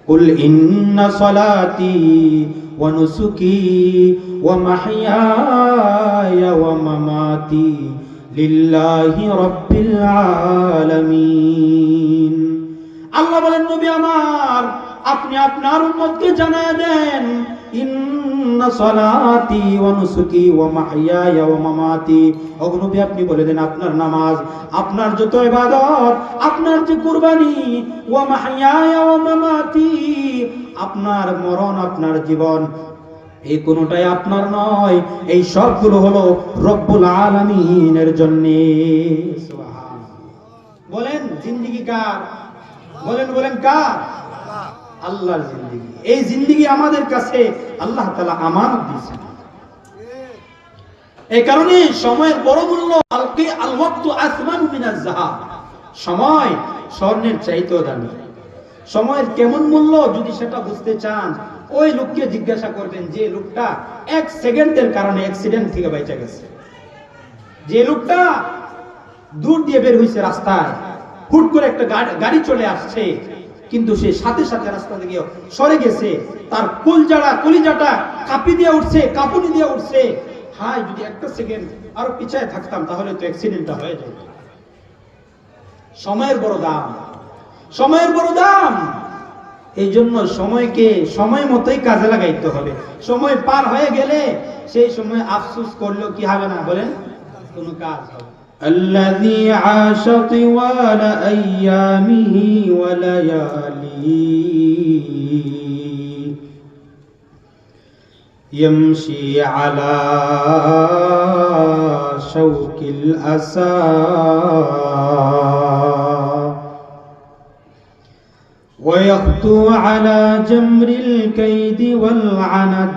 কুল ইন্না সলাতি ওয়া নুসুকি ওয়া মাহইয়ায়া ওয়া মামাতি লিল্লাহি রাব্বিল আলামিন। আল্লাহ বলেন, নবী আমার, আপনি আপনার উম্মতকে জানায় দেন, ইন্না সলাতি ওয়া নুসুকি ওয়া মাহইয়ায়া ওয়া মামাতি। ও নবী, আপনি বলে দেন, আপনার নামাজ, আপনার যত ইবাদত, আপনার যে কুরবানি, ওয়া মাহইয়ায়া ওয়া মামাতি, আপনার মরণ, আপনার জীবন, এই কোনটাই আপনার নয়, এই সবগুলো হলো রব্বুল আলামিনের জন্য। সুবহানাল্লাহ। বলেন, জিন্দেগি কার? বলেন বলেন, কার? আল্লাহর জিন্দেগি। এই জিন্দেগি আমাদের কাছে আল্লাহ তাআলা আমানত দিয়েছেন। এই কারণে সময়ের বড় মূল্য। আল ওয়াক্তু আসমানু মিনাজ যাহাব। সময় স্বর্ণের চাইতেও দামি। সময়ের কেমন মূল্য যদি সেটা বুঝতে চান, ওই লোককে জিজ্ঞাসা করবেন যে লোকটা 1 সেকেন্ডের কারণে অ্যাক্সিডেন্ট থেকে বেঁচে গেছে। যে লোকটা দূর দিয়ে বের হইছে রাস্তায়, হুট করে একটা গাড়ি চলে আসছে, কিন্তু সে সাথে সাথে রাস্তা থেকে সরে গেছে, তার কলিজাটা কাঁপি দিয়ে উঠছে, কাঁপুনি দিয়ে উঠছে। হায়, যদি 1 সেকেন্ড আরো পিছায় থাকতাম তাহলে তো অ্যাক্সিডেন্টটা হয়ে যেত। সময়ের বড় দাম, সময়ের বড় দাম। এই জন্য সময়কে সময় মতোই কাজে লাগাইতে হবে। সময় পার হয়ে গেলে সেই সময় আফসোস করলেও কি হবে না? বলেন, কোনো কাজ হবে। الذي عاش طوال أيامه ولياليه يمشي على شوك الأسى ويخطو على جمر الكيد والعند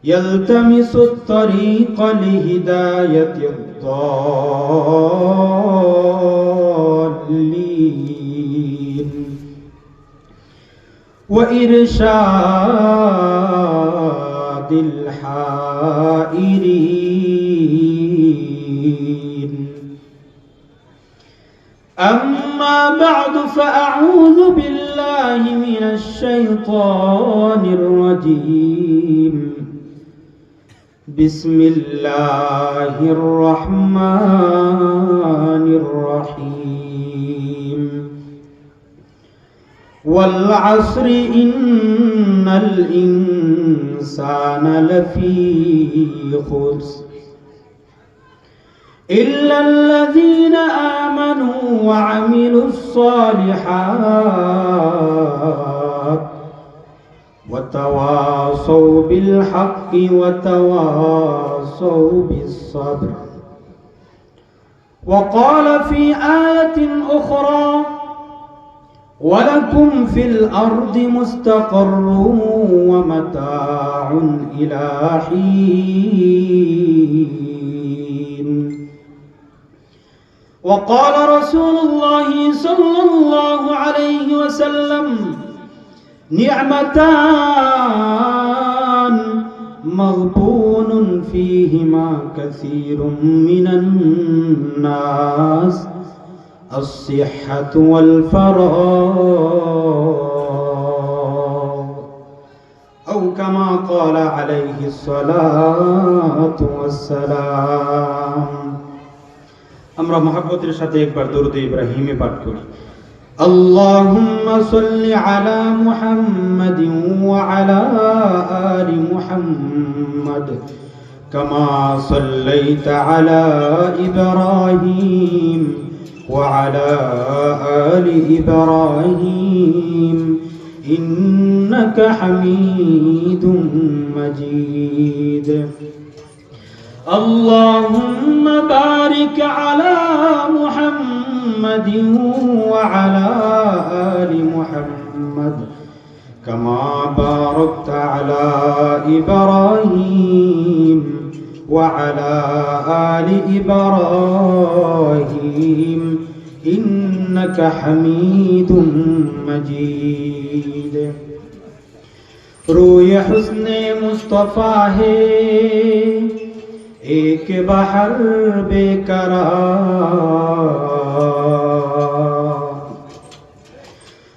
يلتمس الطريق لهداية الضالين وإرشاد الحائرين. أما بعد فأعوذ بالله من الشيطان الرجيم. بسم الله الرحمن الرحيم. والعصر إن الإنسان لفي خسر إلا الذين آمنوا وعملوا الصالحات وتواصوا بالحق وتواصوا بالصبر. وقال في آية أخرى: ولكم في الأرض مستقر ومتاع إلى حين. وقال رسول الله صلى الله عليه وسلم: نعمتان مغبون فيهما كثير من الناس: الصحة والفراغ، أو كما قال عليه الصلاة والسلام. আমরা মহব্বতের সাথে একবার দরুদ ইব্রাহিমে পাঠ করি। اللهم صل على محمد وعلى آل محمد كما صليت على إبراهيم وعلى آل إبراهيم إنك حميد مجيد. اللهم بارك على محمد وعلى آل محمد كما باركت على إبراهيم وعلى آل إبراهيم إنك حميد مجيد. روح حسن مصطفى ہے ایک بحر بے قرار،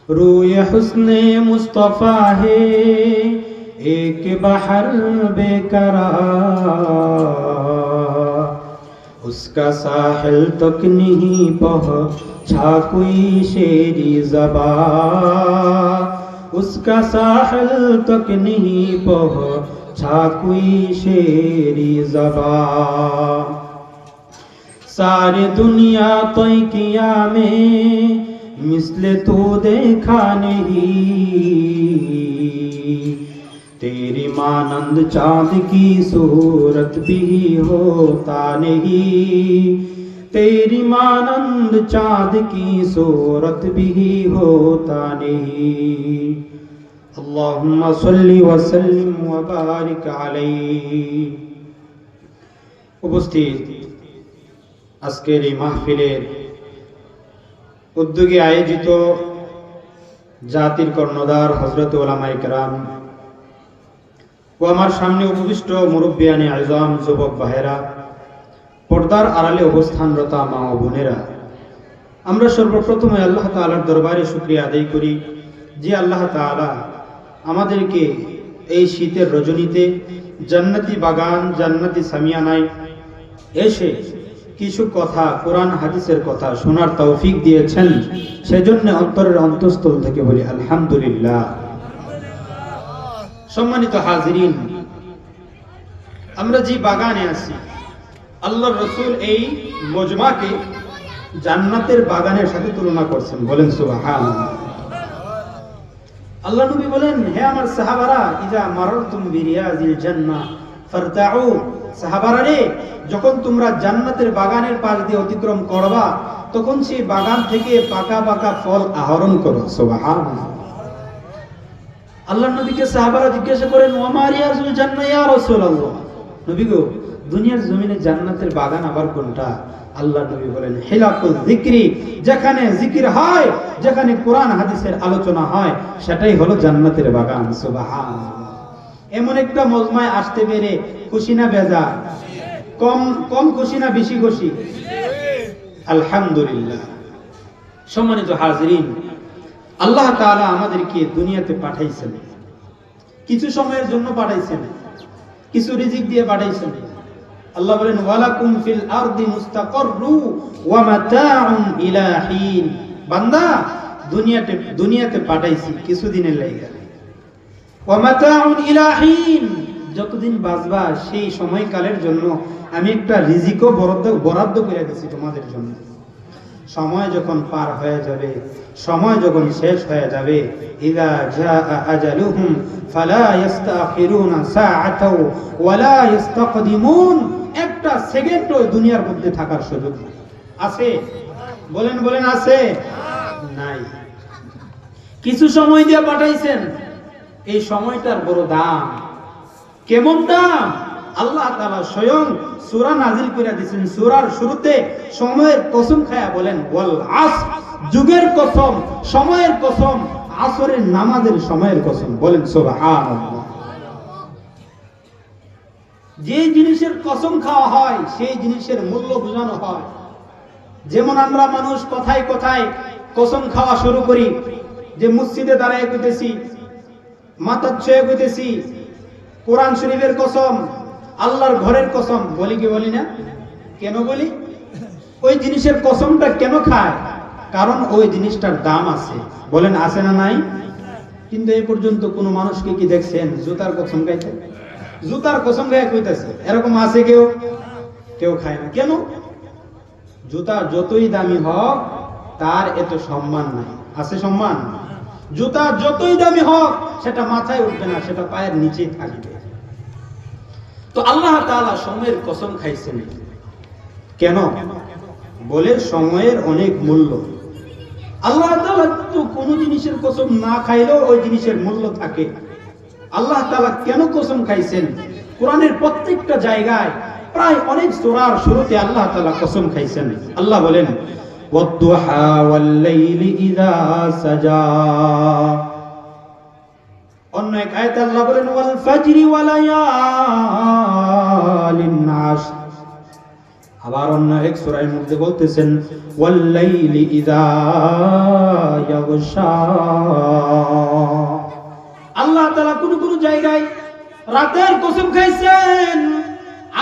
रूए हुस्ने मुस्तफा है एक बहर बेकरार, उसका साहिल तक नहीं पहुंचा कोई शेरी ज़बां, उसका साहिल तक नहीं पहुंचा कोई शेरी ज़बां। सारी दुनिया तो किया में मिसले तो देखा नहीं, तेरी मानंद चांद की सूरत भी होता नहीं, तेरी मानंद चांद की सूरत भी होता नहीं। अल्लाहुम्मा सल्ली व सल्लिम व बारिक अलैहि। उपस्थित আজকের এই মাহফিলের উদ্যোগে আয়োজিত জাতির কর্ণধার হযরত উলামায়ে কেরাম ও আমার সামনে উপবিষ্ট মুরব্বিয়ানে আযম, যুবক ভাইয়েরা, পর্দার আড়ালে অবস্থানরত মা ও বোনেরা, আমরা সর্বপ্রথমে আল্লাহ তাআলার দরবারে শুকরিয়া আদায় করি যে আল্লাহ তাআলা আমাদেরকে এই শীতের রজনীতে জান্নাতি বাগান, জান্নাতি সামিয়ানায় এসে কিছু কথা, কোরআন হাদিসের কথা শোনার তৌফিক দিয়েছেন। সেজন্য অন্তরের অন্তঃস্থল থেকে বলি আলহামদুলিল্লাহ। সম্মানিত হাজিরিন, আমরা যে বাগানে আছি, আল্লাহর রাসূল এই মজমাকে জান্নাতের বাগানের সাথে তুলনা করছেন। বলেন সুবহানাল্লাহ। আল্লাহ নবী বলেন, হে আমার সাহাবারা, ইজা মারারতুম বিরিয়াজিল জান্নাহ ফারতাউ, সাহাবারা রে, যখন তোমরা জান্নাতের বাগানের পাশ দিয়ে অতিক্রম করবা, তখন সেই বাগান থেকে পাকা পাকা ফল আহরণ করো। সুবহানাল্লাহ। আল্লাহর নবীকে সাহাবারা জিজ্ঞাসা করেন, ওয়া মা রিয়াজুল জান্নাহ ইয়া রাসূলুল্লাহ, নবী গো, দুনিয়ার জমিনে জান্নাতের বাগান আবার কোনটা? আল্লাহর নবী বলেন, হিলাকুল যিকরি, যেখানে জিকির হয়, যেখানে কোরআন হাদিসের আলোচনা হয়, সেটাই হলো জান্নাতের বাগান। সুবহানাল্লাহ। এমন একটা মজমায় আসতে পেরে খুশি না বেজা? কম খুশি না বেশি খুশি? আলহামদুলিল্লাহ। সম্মানিত হাজিরিন, আল্লাহ তাআলা আমাদেরকে দুনিয়াতে পাঠাইছেন, কিছু সময়ের জন্য পাঠাইছেন, কিছু রিজিক দিয়ে পাঠাইছেন। আল্লাহ বলেন, ওয়ালাকুম ফিল আরদি মুস্তাকাররু ওয়া মাতাউন ইলা হিন, বান্দা দুনিয়াতে পাঠাইছি কিছুদিনের লাগা, ওয়া মাতাউন ইলা হিন, যতদিন বাঁচবা সেই সময়কালের জন্য আমি একটা রিজিকও বরাদ্দ করে দিয়েছি তোমাদের জন্য। সময় যখন পার হয়ে যাবে, সময় যখন শেষ হয়ে যাবে, ইযা জাআ আজালুহুম ফালা ইস্তাখিরুনা সাআতাও ওয়ালা ইস্তাকদিমুন, একটা সেকেন্ডও দুনিয়ার মধ্যে থাকার সুযোগ আছে? বলেন আছে? নাই। কিছু সময় দিয়ে পাঠাইছেন, এই সময়টার বড় দাম। কেমন দাম? আল্লাহ তাআলা স্বয়ং সূরা নাজিল করে দিয়েছেন। সূরার শুরুতে সময়ের কসম খায়া বলেন, ওয়াল আসর, যুগের কসম, সময়ের কসম, আসরের নামাজের সময়ের কসম। বলেন সুবহানাল্লাহ। যে জিনিসের কসম খাওয়া হয় সেই জিনিসের মূল্য বোঝানো হয়। যেমন আমরা মানুষ কথায় কথায় কসম খাওয়া শুরু করি, যে মসজিদে দাঁড়ায় কইতেছি, মাথা ছুঁয়ে কইতেছি, কোরআন শরীফের কসম, আল্লাহর ঘরের কসম, বলি কি বলি না? কেন বলি? ওই জিনিসের কসমটা কেন খায়? কারণ ওই জিনিসটার দাম আছে। বলেন আছে না নাই? কিন্তু এই পর্যন্ত কোন মানুষকে কি দেখছেন জুতার কসম খাইতে? জুতার কসম খায় কইতাছে, এরকম আছে কেউ? কেউ খায় না। কেন? জুতা যতই দামি হোক তার এত সম্মান নাই। আছে সম্মান? জুতা যতই দামি হোক সেটা মাথায় উঠবে না, সেটা পায়ের নিচেই থাকবে। তো আল্লাহ তাআলা সময়ের কসম খাইছেন কেন? বলে সময়ের অনেক মূল্য। আল্লাহ তাআলা তো কোন জিনিসের কসম না খাইলেও ওই জিনিসের মূল্য থাকে। আল্লাহ তাআলা কেন কসম খাইছেন? কোরআনের প্রত্যেকটা জায়গায়, প্রায় অনেক সূরার শুরুতে আল্লাহ তাআলা কসম খাইছেন। আল্লাহ বলেন, ওয়াদ-দুহা ওয়াল-লাইলি ইযা সাজা। অন্য এক আয়াতে আল্লাহ বলেন, ওয়াল ফাজরি ওয়া লায়ালিন আশর। আবার অন্য এক সূরার মধ্যে বলতেছেন, ওয়াল-লাইলি ইযা ইয়াগশা। আল্লাহ তাআলা কোন কোন জায়গায় রাতের কসম খাইছেন,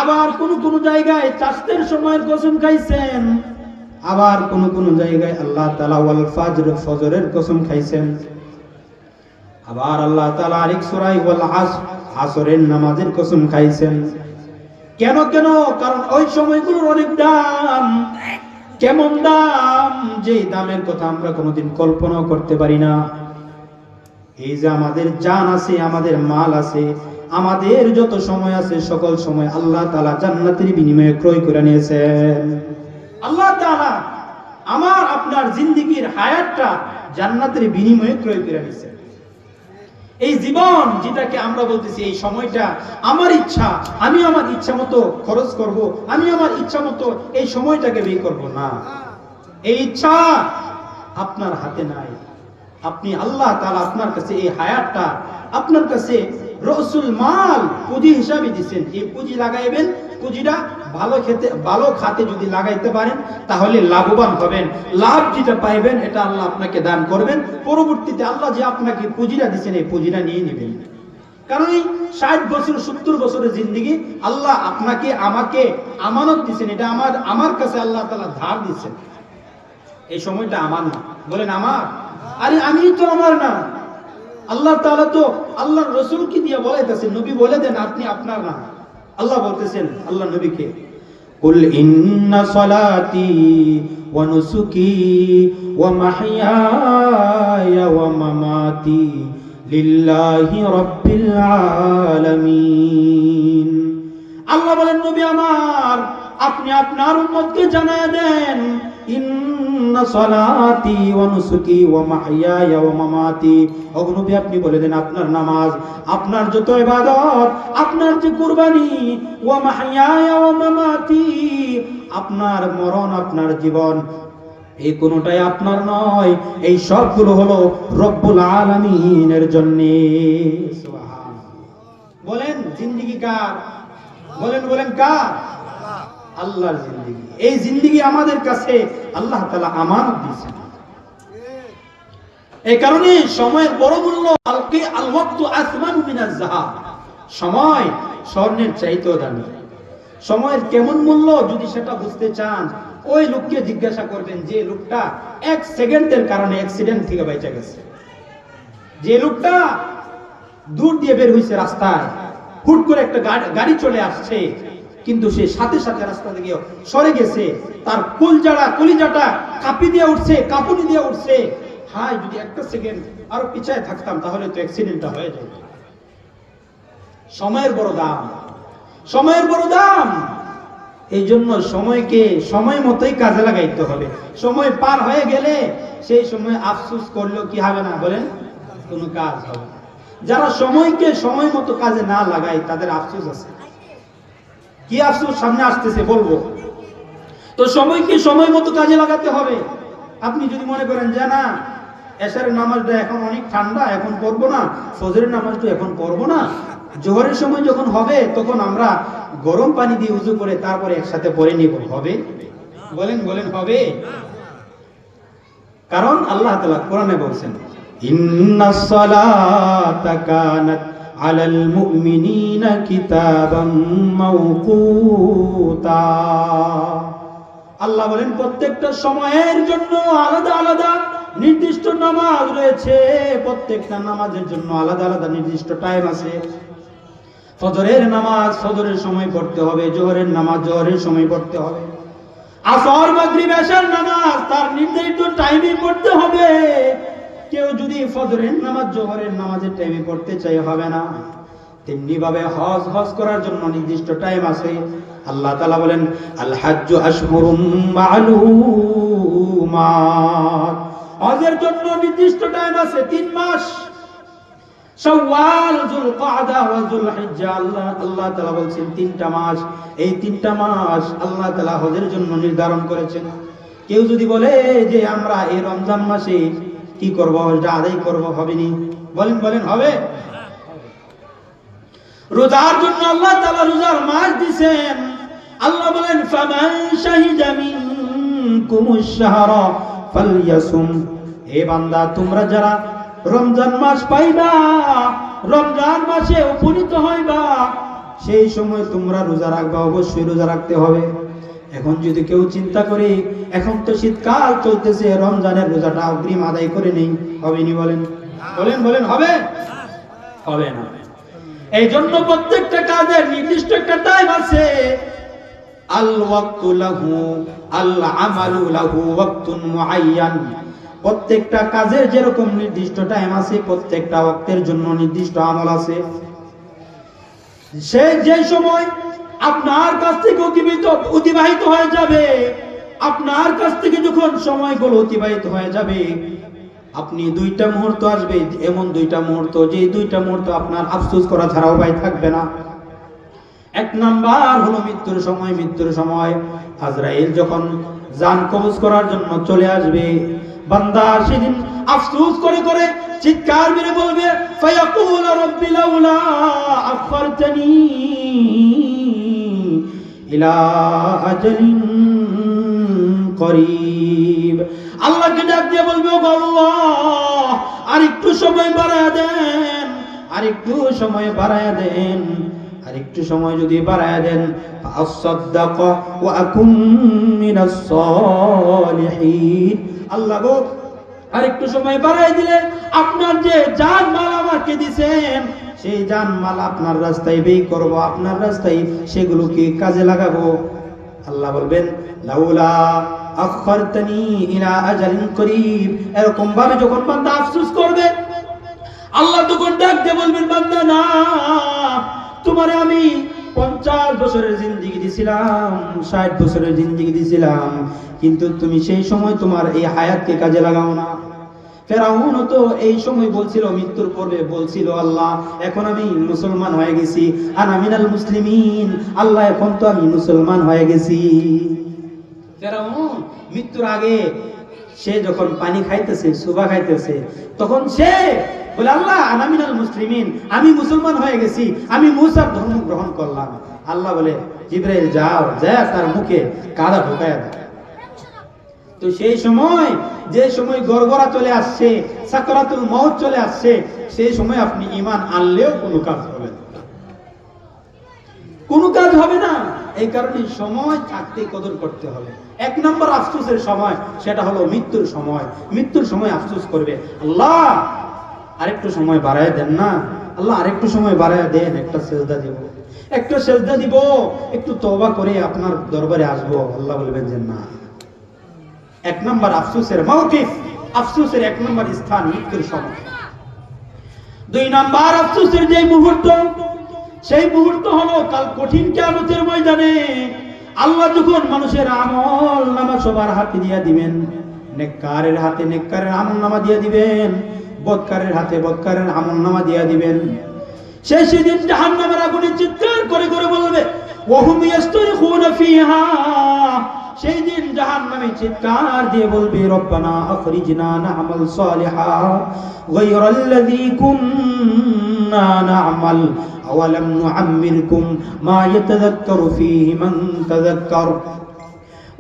আবার কোন কোন জায়গায় চাঁদের সময়ের কসম খাইছেন, আবার কোন কোন জায়গায় আল্লাহ তাআলা ওয়াল ফাজর, ফজরের কসম খাইছেন। আবার আল্লাহ তাআলা আরেক সূরায় ওয়াল আসর, আসরের নামাজের কসম খাইছেন। কেন কেন? কারণ ওই সময়গুলোর অনেক দাম। কেমন দাম? যে দামের কথা আমরা কোনোদিন কল্পনাও করতে পারি না। এই যে আমাদের জান আছে, আমাদের মাল আছে, আমাদের যত সময় আছে, সকল সময় আল্লাহ তাআলা জান্নাতের বিনিময়ে ক্রয় করে নিয়েছেন। আল্লাহ তাআলা আমার আপনার জিন্দেগীর হায়াতটা জান্নাতের বিনিময়ে ক্রয় করে নিয়েছেন। এই জীবন যেটাকে আমরা বলতেছি, এই সময়টা আমার ইচ্ছা, আমি আমার ইচ্ছা মতো খরচ করব, আমি আমার ইচ্ছা মতো এই সময়টাকে ব্যয় করব না। এই ইচ্ছা আপনার হাতে নাই। আপনি আল্লাহ তাআলা আপনার কাছে এই হায়াতটা আপনার কাছে রসুল মাল পুঁজি হিসাবে দিচ্ছেন। এই পুঁজি লাগাইবেন, পুঁজিটা ভালো খাতে যদি লাগাইতে পারেন তাহলে লাভবান হবেন। লাভ যেটা পাইবেন এটা আল্লাহ আপনাকে দান করবেন। পরবর্তীতে আল্লাহ যে আপনাকে পুঁজিটা দিচ্ছেন এই পুঁজিটা নিয়ে নেবেন। কারণ এই 60 বছর 70 বছরের জিন্দেগি আল্লাহ আপনাকে আমাকে আমানত দিচ্ছেন। এটা আমার কাছে আল্লাহ তাআলা ধার দিচ্ছেন। এই সময়টা আমার না। বলেন আমার? আরে আমি তো আমার না। আল্লাহ তাআলা তো আল্লাহর রাসূলকে দিয়ে বলাইতেছেন, নবী বলে দেন আপনি আপনার না। আল্লাহ বলতেছেন আল্লাহ নবীকে, কুল ইন্না সলাতি ওয়া নুসুকি ওয়া মাহইয়ায়া ওয়া মামাতি লিল্লাহি রাব্বিল আলামিন। আল্লাহ বলেন নবী আমার, আপনি আপনার উম্মতকে জানায় দেন, ইন্না সলাতি ওয়া নুসুকি ওয়া মাহইয়ায়া ওয়া মামাতি। ও নবী আপনি বলে দেন আপনার নামাজ, আপনার যত ইবাদত, আপনার যে কুরবানি, ওয়া মাহইয়ায়া ওয়া মামাতি, আপনার মরণ, আপনার জীবন, এই কোনটাই আপনার নয়। এই সবগুলো হলো রব্বুল আলামিনের জন্য। সুবহানাল্লাহ। বলেন জিন্দেগি কার? বলেন কার? আল্লাহর জিন্দেগি। এই জিন্দেগি আমাদের কাছে আল্লাহ তাআলা আমানত দিয়েছেন। এই কারণে সময়ের বড় মূল্য। আল ওয়াক্তু আসমানু মিনাজ যাহাব। সময় স্বর্ণের চাইতেও দামি। সময়ের কেমন মূল্য যদি সেটা বুঝতে চান, ওই লোককে জিজ্ঞাসা করবেন যে লোকটা 1 সেকেন্ডের কারণে অ্যাক্সিডেন্ট থেকে বেঁচে গেছে। যে লোকটা দূর দিয়ে বের হইছে রাস্তায়, হুট করে একটা গাড়ি চলে আসছে, কিন্তু সে সাথে সাথে রাস্তা থেকে সরে গেছে, তার কলিজাটা কাঁপি দিয়ে উঠছে, কাঁপুনি দিয়ে উঠছে। হায়, যদি একটা সেকেন্ড আরো পিছায় থাকতাম তাহলে তো অ্যাক্সিডেন্টটা হয়ে যেত। সময়ের বড় দাম, সময়ের বড় দাম। এই জন্য সময়কে সময় মতোই কাজে লাগাইতে হবে। সময় পার হয়ে গেলে সেই সময় আফসোস করলেও কি হবে না? বলেন, কোনো কাজ হবে না। যারা সময়কে সময় মতো কাজে না লাগায় তাদের আফসোস আছে। কি আফসোস? সামনে আসতেছে বলবো। তো সময়কে সময় মতো কাজে লাগাতে হবে। আপনি যদি মনে করেন যে না, এশারের নামাজটা এখন অনেক ঠান্ডা, এখন পড়বো না, ফজরের নামাজটা এখন পড়বো না, জোহরের সময় যখন হবে তখন আমরা গরম পানি দিয়ে উযু করে তারপরে একসাথে পড়ে নিব, হবে? বলেন হবে? কারণ আল্লাহ তাআলা কোরআনে বলছেন, ইন্নাস সালাতা কানাত আলাল মুমিনিনা কিতাবাম মাওকুতা। আল্লাহ বলেন প্রত্যেকটা সময়ের জন্য আলাদা আলাদা নির্দিষ্ট নামাজ রয়েছে। প্রত্যেকটা নামাজের জন্য আলাদা আলাদা নির্দিষ্ট টাইম আছে। ফজরের নামাজ ফজরের সময় পড়তে হবে, জোহরের নামাজ জোহরের সময় পড়তে হবে, আসর মাগরিব এশার নামাজ তার নির্ধারিত টাইমে পড়তে হবে। কেউ যদি ফজরের নামাজ জোহরের নামাজের টাইমে পড়তে চাই হবে না। তেমনি ভাবে হজ করার জন্য নির্দিষ্ট টাইম আছে। আল্লাহ তাআলা বলেন, আল হাজ্জু আশহুরুম মা'লুমাত। হজের জন্য নির্দিষ্ট টাইম আছে 3 মাস, শাওয়াল, যুলকাদা ওয়া যুলহিজ্জা। আল্লাহ তাআলা বলেন 3টা মাস। এই 3টা মাস আল্লাহ তাআলা হজের জন্য নির্ধারণ করেছেন। কেউ যদি বলে যে আমরা এই রমজান মাসে কি করব, হজটা আদায় করব, হবে নি? বলেন হবে? রোজার জন্য আল্লাহ তাআলা রোজার মাস দিবেন। আল্লাহ বলেন, ফামান শাহিদা মিনকুমুশ শাহরা ফালইয়াসুম। এ বান্দা তোমরা যারা রমজান মাস পাইবা, রমজান মাসে উপনীত হইবা, সেই সময় তোমরা রোজা রাখবা, অবশ্যই রোজা রাখতে হবে। এখন যদি কেউ চিন্তা করে এখন তো শীতকাল চলতেছে, রমজানের রোজাটা অগ্রিম আদায় করে নেই, হবে নি? বলেন বলেন বলেন, হবে? হবে না। এই জন্য প্রত্যেকটা কাজের নির্দিষ্ট একটা টাইম আছে। আল ওয়াক্তু লাহু আল আমালু লাহু ওয়াক্তুন মুআয়্যান। প্রত্যেকটা কাজের যেরকম নির্দিষ্ট টাইম আছে, প্রত্যেকটা ওয়াক্তের জন্য নির্দিষ্ট আমল আছে। সে যে সময় আপনার কাছ থেকে অতিবাহিত হয়ে যাবে, আপনার কাছ থেকে যখন সময়গুলো অতিবাহিত হয়ে যাবে, আপনি দুইটা মুহূর্ত আসবে, এমন দুইটা মুহূর্ত, যে দুইটা মুহূর্ত আপনার আফসোস করা ছাড়া উপায় থাকবে না। এক নাম্বার হলো মৃত্যুর সময়। মৃত্যুর সময় আজরাইল যখন জান কবজ করার জন্য চলে আসবে, বান্দা সেদিন আফসোস করে করে চিৎকার মেরে বলবে, ফায়াকুল রাব্বি লাউলা আখরতানি ইলা আজালিন করিব। আল্লাহকে ডাক দিয়ে বলবে, ও আল্লাহ, আরেকটু সময় বাড়ায়া দেন, আরেকটু সময় বাড়ায়া দেন, আরেকটু সময় যদি বাড়ায়া দেন, ফাসাদদাক ওয়া আকুম মিনাস সালিহিন। আল্লাহ গো, আরেকটু সময় বাড়ায় দিলে আপনার যে জান মাল আমাকে দিবেন, সেই জান মাল আপনার রাস্তায় ব্যয় করব, আপনার রাস্তায় সেগুলোকে কাজে লাগাবো। আল্লাহ বলবেন, লাউলা আখরতানি ইলা আজালিন করিব। এরকম ভাবে যখন বান্দা আফসোস করবে, আল্লাহ তখন ডাক দিয়ে বলবেন, বান্দা না, তোমারে আমি 50 বছরের জিন্দেগি দিছিলাম, 60 বছরের জিন্দেগি দিছিলাম, কিন্তু তুমি সেই সময় তোমার এই হায়াতকে কাজে লাগাও না। ফেরাউন তো এই সময় বলছিল, মৃত্যুর পূর্বে বলছিল, আল্লাহ এখন আমি মুসলমান হয়ে গেছি, আনা মিনাল মুসলিমিন, আল্লাহ এখন তো আমি মুসলমান হয়ে গেছি। ফেরাউন মৃত্যুর আগে সে যখন পানি খাইতেছে, সুবা খাইতেছে, তখন সে বলে, আল্লাহ আনা মিনাল মুসলিমিন, আমি মুসলমান হয়ে গেছি, আমি মুসার ধর্ম গ্রহণ করলাম। আল্লাহ বলে, জিবরাইল যাও, যা তার মুখে কাদা ঢোকায় দাও। তো সেই সময়, যে সময় গড়গড়া চলে আসছে, সাকরাতুল মউত চলে আসছে, সেই সময় আপনি ঈমান আনলেও কোনো কাজ হবে না, কোনো কাজ হবে না। এই কারণে সময় থাকতে কদর করতে হবে। এক নম্বর আফসোসের সময় সেটা হলো মৃত্যুর সময়। মৃত্যুর সময় আফসোস করবে, আল্লাহ আরেকটু সময় বাড়ায় দেন না, আল্লাহ আরেকটু সময় বাড়ায় দেন, একটা সেজদা দিব, একটা সেজদা দিব, একটু তওবা করে আপনার দরবারে আসবো। আল্লাহ বলবেন যে না। এক নম্বর আফসোসের মাওকিফ, আফসোসের এক নম্বর স্থান মৃত্যুর সময়। দুই নম্বর আফসোসের যে মুহূর্ত, সেই মুহূর্ত হলো কাল কঠিন কিয়ামতের ময়দানে আল্লাহ যখন মানুষের আমল নামা সবার হাতে দিয়ে দিবেন, নেককারের হাতে নেককারের আমল নামা দিয়ে দিবেন, বদকারের হাতে বদকারের আমল নামা দিয়ে দিবেন। সেদিন জাহান্নামের আগুনে চিৎকার করে করে বলবে, ওয়াহুম ইয়াস্তারিখুনা ফিহা। সেই দিন জাহান্নামে চিৎকার দিয়ে বলবে, রব্বানা আখরিজনা না'মাল সালিহা গায়রাল্লাযী কুন্না না'মাল আওয়ালাম নুআম্মিরকুম মা ইয়াতাযাক্কারু ফীহি মান তাযাক্কার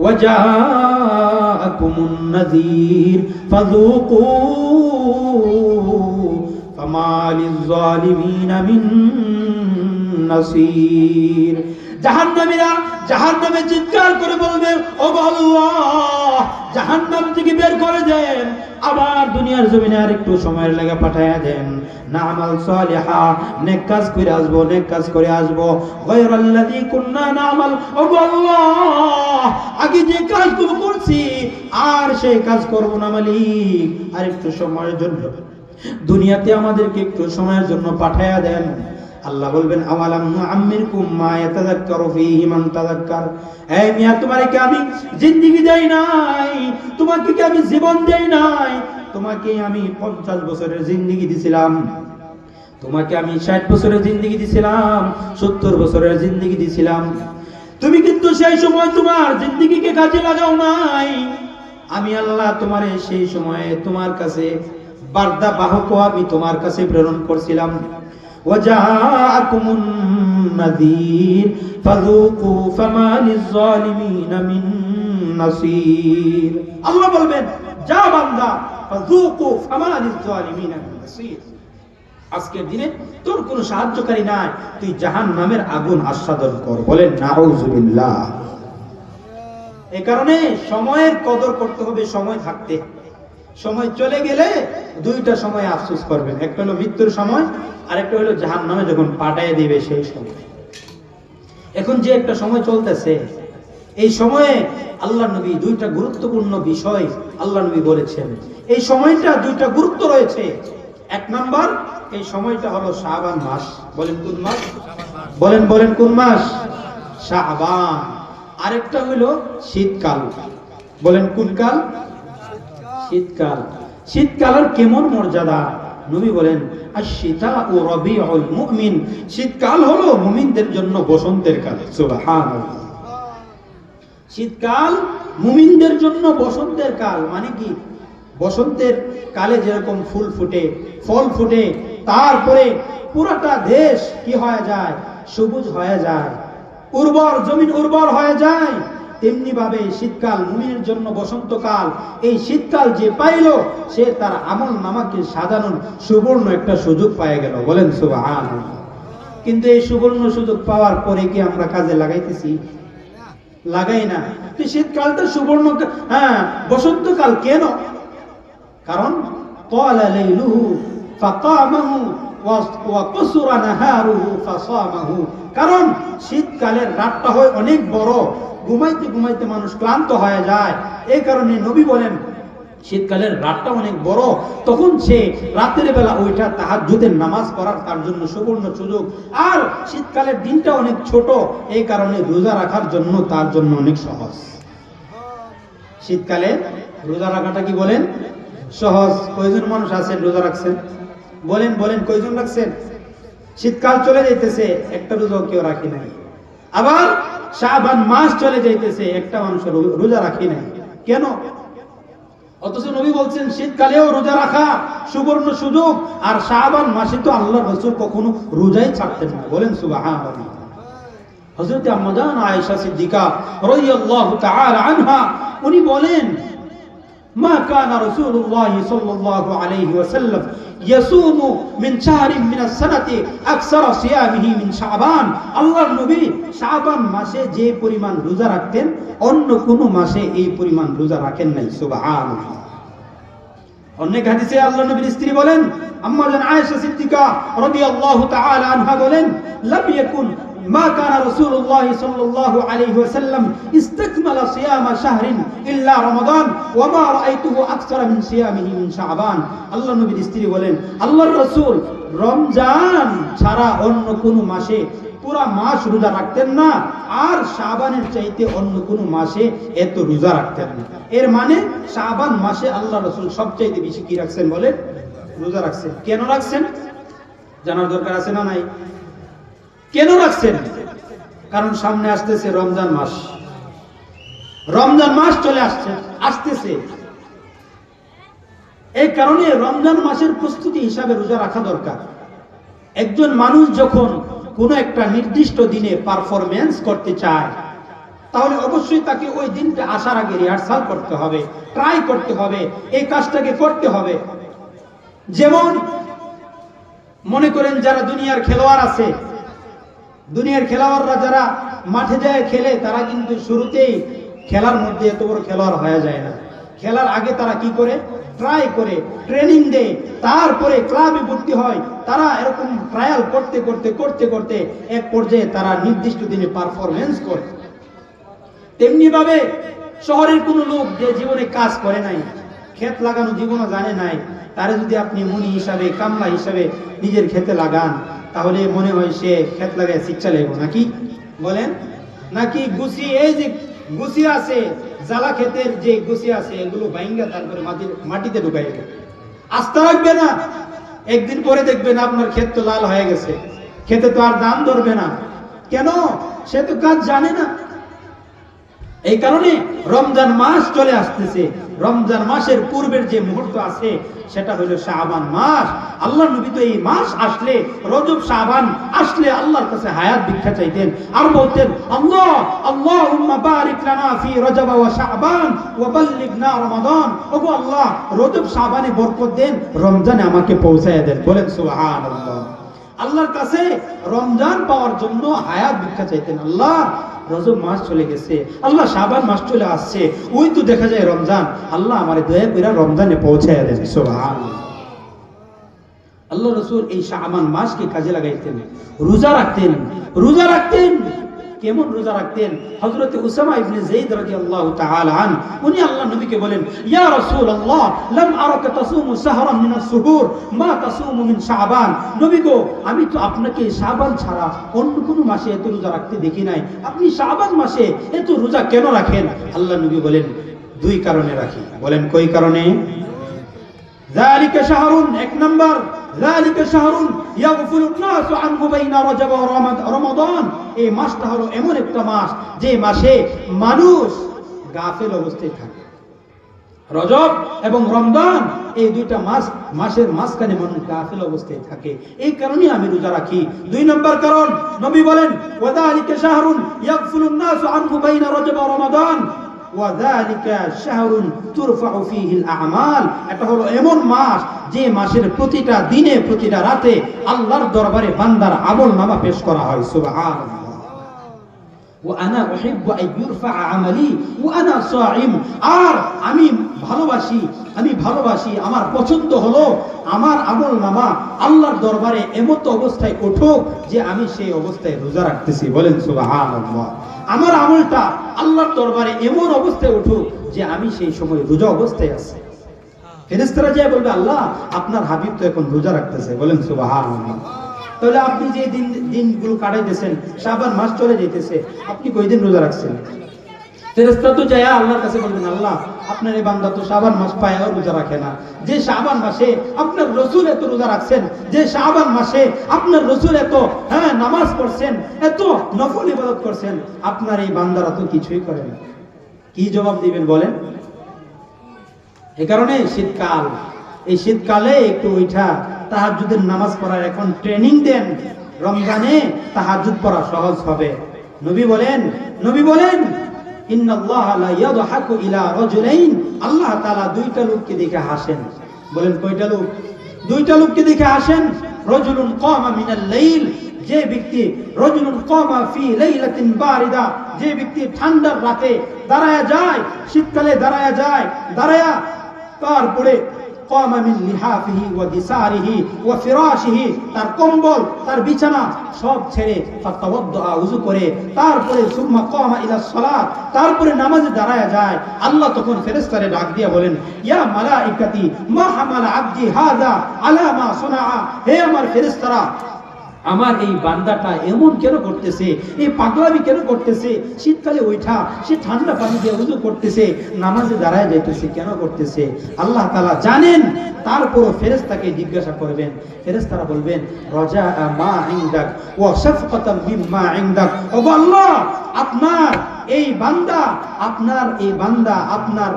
ওয়া জাআকুমুন নাযীর ফাযূকূ ফামা লিয-যালিমিনা মিন নাসীর। জাহান্নামীরা জাহান্নামে চিৎকার করে বলবে, ও আল্লাহ, জাহান্নাম থেকে বের করে দেন, আবার দুনিয়ার জমিনে আরেকটু সময়ের লাগা পাঠায়া দেন, না'মাল সালিহা, নেক কাজ করে আসবো, নেক কাজ করে আসবো, গায়রাল্লাযী কুন্না না'মাল। ও আল্লাহ, আগে যে কাজগুলো করছি আর সেই কাজ করব না মালিক, আরেকটু সময়ের জন্য দুনিয়াতে আমাদেরকে একটু সময়ের জন্য পাঠায়া দেন। আল্লাহ বলবেন, আওয়ালাম নুআম্মিরকুম মা ইয়াতাযাক্কারু ফীহি মান তাযাক্কার। এই মিয়া, তোমারে কি আমি জিন্দেগি দেই নাই? তোমাকে কি আমি জীবন দেই নাই? তোমাকে আমি 50 বছরের জিন্দেগি দিছিলাম, তোমাকে আমি 60 বছরের জিন্দেগি দিছিলাম, 70 বছরের জিন্দেগি দিছিলাম। তুমি কিন্তু সেই সময় তোমার জিন্দেগিকে কাজে লাগাও নাই। আমি আল্লাহ তোমারে সেই সময়ে তোমার কাছে বার্তা বাহক আমি তোমার কাছে প্রেরণ করছিলাম। ওয়াজাআকুমুন নাযীর ফাযূকু ফামা লিয-যালিমিনা মিন নাসীর। আল্লাহ বলবেন, যা বান্দা, ফাযুকু ফামা লিয-যালিমিনা মিন নাসীর। আজকের দিনে তোর কোনো সাহায্যকারী নাই, তুই জাহান্নামের আগুন আস্বাদন কর। বলেন নাউযুবিল্লাহ। এই কারণে সময়ের কদর করতে হবে সময় থাকতে। সময় চলে গেলে দুইটা সময় আফসোস করবেন, একটা হলো মৃত্যুর সময়, আর একটা হলো জাহান্নামে যখন পাঠায় দিবে সেই সময়। এখন যে একটা সময় চলতেছে, এই সময়ে আল্লাহ নবী দুইটা গুরুত্বপূর্ণ বিষয় আল্লাহ নবী বলেছেন। এই সময়টা দুইটা গুরুত্ব রয়েছে। এক নাম্বার, এই সময়টা হলো শাবান মাস। বলেন কোন মাস? বলেন কোন মাস? শাবান। আরেকটা হলো শীতকাল। বলেন কোন কাল? শীতকাল। শীতকালের কেমন মর্যাদা? নবী বলেন আশ-শিতাউ রাবিউল মুমিন, শীতকাল হলো মুমিনদের জন্য বসন্তের কাল। সুবহানাল্লাহ। শীতকাল মুমিনদের জন্য বসন্তের কাল। মানে কি? বসন্তের কালে যেরকম ফুল ফুটে, ফল ফুটে, তারপরে পুরোটা দেশ কি হয়ে যায়? সবুজ হয়ে যায়, উর্বর জমিন উর্বর হয়ে যায়। তেমনি ভাবে শীতকাল মুমিনের জন্য বসন্তকাল। এই শীতকাল যে পাইল, সে তার আমল নামাকে সাজানোর সুবর্ণ একটা সুযোগ পেয়ে গেল। বলেন সুবহানাল্লাহ। কিন্তু এই সুবর্ণ সুযোগ পাওয়ার পরে কি আমরা কাজে লাগাইতেছি? লাগাই না। তো শীতকালটা সুবর্ণ, বসন্তকাল কেন? কারণ ক্বালা লাইলুহু ফাকামাহু ওয়া কুসরা নাহারুহু ফাসামাহু। কারণ শীতকালের রাতটা হয় অনেক বড়, ঘুমাইতে ঘুমাইতে মানুষ ক্লান্ত হয়ে যায়। এই কারণে নবী বলেন শীতকালের রাতটা অনেক বড়, তখন সে রাতের বেলা ওইটা তাহাজ্জুদের নামাজ পড়ার তার জন্য সুবর্ণ সুযোগ। আর শীতকালের দিনটা অনেক ছোট, এই কারণে রোজা রাখার জন্য তার জন্য অনেক সহজ। শীতকালে রোজা রাখাটা কি বলেন? সহজ। কয়জন মানুষ আছেন রোজা রাখছেন? বলেন কয়জন রাখছেন? শীতকাল চলে যাইতেছে, একটা রোজাও কেউ রাখি নাই। আবার শাবান মাস চলে যাইতেছে, একটা মানুষ রোজা রাখি নাই। কেন? অথচ নবী বলছেন শীতকালেও রোজা রাখা সুবর্ণ সুযোগ। আর শাবান মাসে তো আল্লাহর রাসূল কখনো রোজাই ছাড়তেন না। বলেন সুবহানাল্লাহ। হযরত আম্মা জান আয়েশা সিদ্দিকা রাদিয়াল্লাহু তাআলা আনহা উনি বলেন মা কানা রাসূলুল্লাহ সাল্লাল্লাহু আলাইহি ওয়াসাল্লাম ইয়াসুমু মিন শাহরিন মিনাস সানাতি আকসারা সিয়ামিহি মিন শাবান। আল্লাহর নবী শাবান মাসে যে পরিমাণ রোজা রাখতেন, অন্য কোন মাসে এই পরিমাণ রোজা রাখেন নাই। সুবহানাল্লাহ। অনেক হাদিসে আল্লাহর নবীর স্ত্রী বলেন, আম্মা জান আয়েশা সিদ্দিকা রাদিয়াল্লাহু তাআলা আনহা বলেন, লাম ইয়াকুন মা কানা রাসূলুল্লাহ সাল্লাল্লাহু আলাইহি ওয়াসাল্লাম ইসতাকমালা সিয়ামা শাহরিন ইল্লা রমাদান ওয়া মা রাআইতুহু আকসারা মিন সিয়ামিহি মিন শাবান। আল্লাহর নবীর স্ত্রী বলেন, আল্লাহর রাসূল রমজান ছাড়া অন্য কোন মাসে পুরা মাস রোজা রাখতেন না, আর শাবানের চাইতে অন্য কোন মাসে এত রোজা রাখতেন না। এর মানে শাবান মাসে আল্লাহর রাসূল সবচাইতে বেশি কি রাখছেন? বলে রোজা রাখছেন। কেন রাখছেন জানার দরকার আছে না নাই? কেন রাখছেন? কারণ সামনে আসতেছে রমজান মাস। রমজান মাস চলে আসতেছে। এই কারণে রমজান মাসের প্রস্তুতি হিসাবে রোজা রাখা দরকার। একজন মানুষ যখন কোনো একটা নির্দিষ্ট দিনে পারফরম্যান্স করতে চায়, তাহলে অবশ্যই তাকে ওই দিনটা আসার আগে রিহার্সাল করতে হবে, ট্রাই করতে হবে, এই কাজটাকে করতে হবে। যেমন মনে করেন যারা দুনিয়ার খেলোয়াড় আছে, দুনিয়ার খেলোয়াড়রা যারা মাঠে যায় খেলে, তারা কিন্তু শুরুতেই খেলার মধ্যে এত বড় খেলোয়াড় হয়ে যায় না। খেলার আগে তারা কি করে? ট্রাই করে, ট্রেনিং দেয়, তারপরে ক্লাবে ভর্তি হয়। তারা এরকম ট্রায়াল করতে করতে করতে করতে এক পর্যায়ে তারা নির্দিষ্ট দিনে পারফরম্যান্স করে। তেমনি ভাবে শহরের কোনো লোক যে জীবনে কাজ করে নাই, ক্ষেত লাগানো জীবনও জানে নাই, তারে যদি আপনি মুনি হিসাবে, কামলা হিসাবে নিজের ক্ষেতে লাগান, তাহলে মনে হয় সে ক্ষেত লাগায় শিক্ষা লাগবে নাকি? বলেন নাকি? গুছি, এই যে গুছি আছে, জ্বালা ক্ষেতের যে গুছি আছে, এগুলো ভাঙ্গা তারপরে মাটিতে ঢুকাইবে, আস্থা রাখবে না। একদিন পরে দেখবেন আপনার ক্ষেত তো লাল হয়ে গেছে, খেতে তো আর দাম ধরবে না। কেন? সে তো কাজ জানে না। এই কারণে রমজান মাস চলে আসতেছে, রমজান মাসের পূর্বের যে মুহূর্ত আছে সেটা হলো শাবান মাস। আল্লাহ নবী তো এই মাস আসলে, রজব শাবান আসলে আল্লাহর কাছে হায়াত ভিক্ষা চাইতেন আর বলতেন, আল্লাহ আল্লাহুম্মা বারিক লানা ফি রজব ওয়া শাবান ওয়া বাল্লিগনা রমাদান। ওগো আল্লাহ, রজব শাবানে বরকত দেন, রমজানে আমাকে পৌঁছায় দেন। বলেন সুবহানাল্লাহ। আল্লাহর কাছে রমজান পাওয়ার জন্য হায়াত ভিক্ষা চাইতেন। আল্লাহ, রজব মাস চলে গেছে, আল্লাহ শাবান মাস চলে আসছে, ওই তো দেখা যায় রমজান, আল্লাহ আমারে দয়া করে রমজানে পৌঁছায় দেন। সুবহানাল্লাহ। আল্লাহ রাসূল এই শাবান মাসকে কাজে লাগাইতেন, রোজা রাখতেন। রোজা রাখতেন, কেমন রোজা রাখতেন? হযরত উসামা ইবনে যায়েদ রাদিয়াল্লাহু তাআলা আন উনি আল্লাহ নবীকে বলেন, ইয়া রাসূলুল্লাহ লাম আরাকা তাসুমু শাহরান মিনাস সুহুর মা তাসুমু মিন শাবান। নবী গো, আমি তো আপনাকে শাবান ছাড়া অন্য কোনো মাসে এত রোজা রাখতে দেখি নাই, আপনি শাবান মাসে এত রোজা কেন রাখেন? আল্লাহ নবী বলেন, দুই কারণে রাখি। বলেন কই কারণে? যালিকা শাহরুন, এক নাম্বার, যালিকা শাহরুন ইয়াগফিলুন নাসু আনহু বাইনা রজব ওয়া রমাদান। এই মাসটা হলো এমন একটা মাস যে মাসে মানুষ গাফেল অবস্থায় থাকে। রজব এবং রমজান এই দুইটা মাসের মাঝখানে মানুষ গাফেল অবস্থায় থাকে, এই কারণে আমি রোজা রাখি। দুই নম্বর কারণ, নবী বলেন, ওয়া যালিকা শাহরুন ইয়াগফিলুন নাসু আনহু বাইনা রজব ওয়া রমাদান ওয়া যালিকা শাহরুন তুরফাউ ফীহিল আ'মাল। এটা হলো এমন মাস যে মাসের প্রতিটা দিনে প্রতিটা রাতে আল্লাহর দরবারে বান্দার আমলনামা পেশ করা হয়। সুবহানাল্লাহ। ওয়া আনা উহিব্বু আন ইউরফা আমালি ওয়া আনা সাঈম। আর আমি ভালোবাসি, আমার পছন্দ হলো আমার আমলনামা আল্লাহর দরবারে এমত অবস্থায় উঠুক যে আমি সেই অবস্থায় রোজা রাখতেছি। বলেন সুবহানাল্লাহ। আমার আমলটা আল্লাহর দরবারে এমন অবস্থায় উঠুক যে আমি সেই সময় রোজা অবস্থায় আছি। ফেরেশতারা যায় বলবে, আল্লাহ আপনার হাবিব তো এখন রোজা রাখতেছে। বলেন সুবহানাল্লাহ। তাহলে আপনি যে দিনগুলো কাটাইতেছেন, শাবান মাস চলে যাইতেছে, আপনি কয়দিন রোজা রাখছেন? ফেরেশতা তো যায় আল্লাহর কাছে বলবেন, আল্লাহ আপনার এই বান্দা তো শাবান মাস পায়ও রোজা রাখে না, যে শাবান মাসে আপনার রাসূল এত রোজা রাখছেন, যে শাবান মাসে আপনার রাসূল এত নামাজ পড়ছেন, এত নফল ইবাদত করছেন, আপনার এই বান্দারা তো কিছুই করে না। কি জবাব দিবেন বলেন? এই কারণে শীতকাল, এই শীতকালে একটু ওইটা তাহাজ্জুদের নামাজ পড়ার এখন ট্রেনিং দেন, রমজানে তাহাজ্জুদ পড়া সহজ হবে। নবী বলেন ইন্নাল্লাহা লা ইয়াদহাকু ইলা রাজুলাইন। আল্লাহ তাআলা দুইটা লোককে দেখে হাসেন। বলেন কয়টা লোক? দুইটা লোককে দেখে হাসেন। রাজুলুন কামা মিনাল লাইল, যে ব্যক্তি, রাজুলুন কামা ফি লাইলাতিন বারিদা, যে ব্যক্তি ঠান্ডার রাতে দাঁড়ায়া যায়, শীতকালে দাঁড়ায়া যায়, দাঁড়ায়া তারপরে কামা মিন লিহাফিহি ওয়া দিসারিহি ওয়া ফিরাশিহি, তার কম্বল তার বিছানা সব ছেড়ে ফাতাওয়াদ্দা, ওযু করে, তারপরে সুম্মা কামা ইলা সালাত, তারপরে নামাজে দাঁড়ায়া যায়। আল্লাহ তখন ফেরেশতারে ডাক দিয়া বলেন, ইয়া মালাইকাতি মা হামালা আবদি হাযা আলা মা সানাআ। হে আমার ফেরেশতারা, আমার এই বান্দাটা এমন কেন করতেছে, এই পাগলামি কেন করতেছে? শীতকালে ওইটা সে ঠান্ডা পানি দিয়ে ওযু করতেছে, নামাজে দাঁড়ায় যাইতেছে, কেন করতেছে? আল্লাহ তাআলা জানেন। তারপর ফেরেশতাকে জিজ্ঞাসা করবেন, ফেরেশতারা বলবেন, রাজা মা ইনদাক ওয়া শাফকাতাম মিম্মা ইনদাক। ওগো আল্লাহ, আপনার এই বান্দা আপনার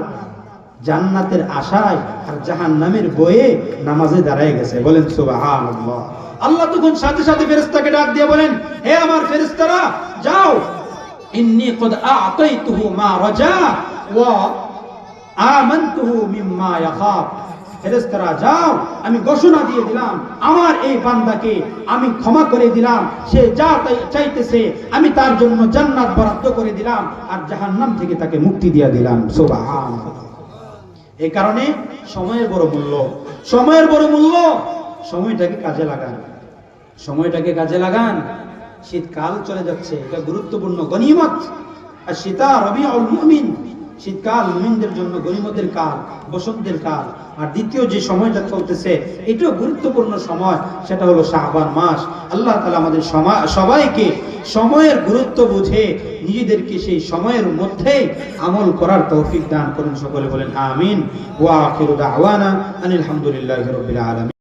জান্নাতের আশায় আর জাহান্নামের ভয়ে নামাজে দাঁড়ায় গেছে। বলেন সুবহানাল্লাহ। আল্লাহ তখন সাথে সাথে ফেরেশতাকে ডাক দিয়ে বলেন, হে আমার ফেরেশতারা, যাও, ইন্নী ক্বাদ আ'তাইতুহু মা রাজা ওয়া আমানতুহু মিম্মা ইয়াখাফ। ফেরেশতারা যাও, আমি ঘোষণা দিয়ে দিলাম, আমার এই বান্দাকে আমি ক্ষমা করে দিলাম, সে যা চাইতেছে আমি তার জন্য জান্নাত বরাদ্দ করে দিলাম আর জাহান্নাম থেকে তাকে মুক্তি দিয়ে দিলাম। সুবহানাল্লাহ। এই কারণে সময়ের বড় মূল্য, সময়টাকে কাজে লাগান। শীতকাল চলে যাচ্ছে, এটা গুরুত্বপূর্ণ গনিমত। আর শীতা রবিউল মুমিন, শীতকাল মুমিনদের জন্য গনিমতের কাল, বসন্তের কাল। আর দ্বিতীয় যে সময়টা চলতেছে এটাও গুরুত্বপূর্ণ সময়, সেটা হলো শাবান মাস। আল্লাহ তাআলা আমাদের সবাইকে সময়ের গুরুত্ব বুঝে নিজেদেরকে সেই সময়ের মধ্যে আমল করার তৌফিক দান করুন। সকলে বলেন আমিন। ওয়া আখিরু দাওয়ানা আনিল হামদুলিল্লাহি রাব্বিল আলামিন।